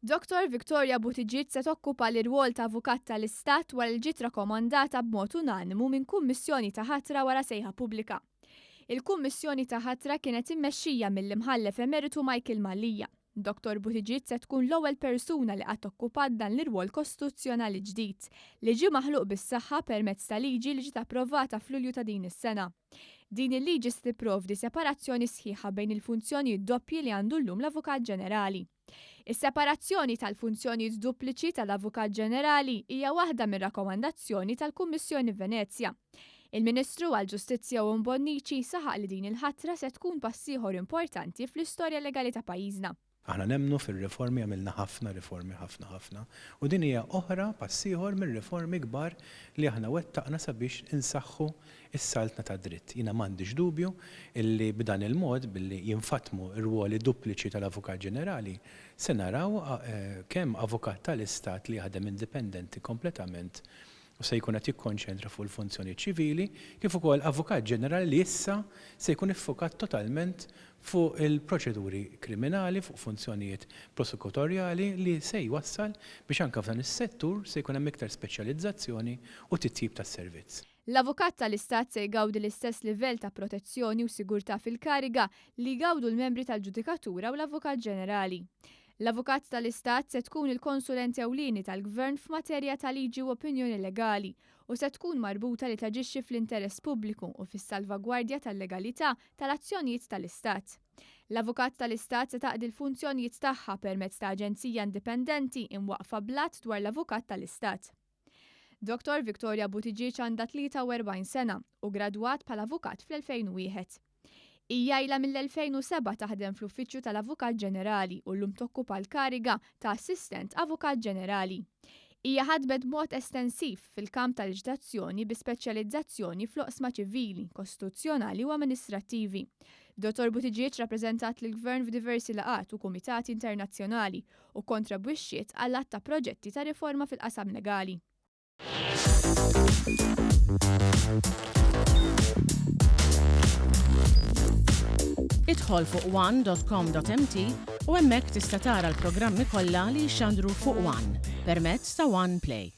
Dr. Victoria Buttigieg se tokkupa l-irwol ta' avukat tal-Istat wara li ġiet rakkomandata b'mod unanimu minn kummissjoni ta' ħatra wara sejħa pubblika. Il-kummissjoni ta' ħatra kienet immexxija mill-imħallef emeritu Michael Mallia. Dr. Buttigieg se tkun l-ewwel persuna li qatt okkupat dan l-irwol kostituzzjonali ġdid li ġie maħluq bis-saħħa permezz ta' liġi li ġiet approvata f'Lulju ta' din is-sena. Din il-liġi se tipprovdi separazzjoni sħiħa bejn il-funzjonijiet doppji li għandu llum l-Avukat Ġenerali. Is-separazzjoni tal-funzjonijiet dupliċi tal-Avukat Ġenerali hija waħda mir-rakkomandazzjoni tal-Kummissjoni Venezja. Il-Ministru għall-Ġustizzja Owen Bonnici saħaq li din il-ħatra se tkun pass ieħor importanti fl-istorja legali ta' pajjiżna. Aħna nemmnu fil-riformi għamilna ħafna riformi ħafna u din hija oħra pass ieħor mir-riformi kbar li aħna wettaqna sabiex insaħħu is-saltna ta' dritt. Jiena m'għandix dubju illi b'dan il-mod billi jinfatmu r-ruoli dupliċi tal-Avukat Ġenerali se naraw kemm avukat tal-Istat li jaħdem indipendenti kompletament u se jkun qed jikkonċentra fuq il-funzjoni ċivili, kif ukoll Avukat Ġenerali li issa se jkun iffokat totalment fuq il-proċeduri kriminali, fuq funzjonijiet prosekutorjali li se jwassal biex anke f'dan is-settur se jkun hemm iktar speċjalizzazzjoni u titjib tas-servizz. L-Avukat tal-Istat se jgawdi l-istess livell ta' protezzjoni u sigurtà fil-kariga li jgawdu l-membri tal-Ġudikatura u l-Avukat Ġenerali. L-Avukat tal-Istat se tkun il-konsulent ewlieni tal-Gvern f'materja ta' liġi u opinjoni legali u se tkun marbuta li taġixxi fl-interess pubbliku u fis-salvagwardja tal-legalità tal-azzjonijiet tal-Istat. L-Avukat tal-Istat se taqdi l-funzjonijiet tagħha permezz ta' aġenzija indipendenti imwaqfa blat dwar l-Avukat tal-Istat. Dr. Victoria Buttigieg għandha 43 sena u gradwat bħala avukat fl-2001. Hija ilha mill-2007 taħdem fl-Uffiċċju tal-Avukat Ġenerali u llum tokkupa l-kariga ta' Assistent Avukat Ġenerali. Hija ħadmet b'mod estensiv fil-kamp tal-leġiżlazzjoni bi speċjalizzazzjoni fl-oqsma ċivili, kostituzzjonali u amministrattivi. Dr. Buttigieg rappreżentat lill-Gvern f'diversi laqat u kumitati internazzjonali u kontribwixxiet għall-att ta' proġetti ta' riforma fil-qasam legali. Idħol fuq one.com.mt u hemmhekk tista' tara l-programmi kollha li jxandru fuq One permezz ta' One Play.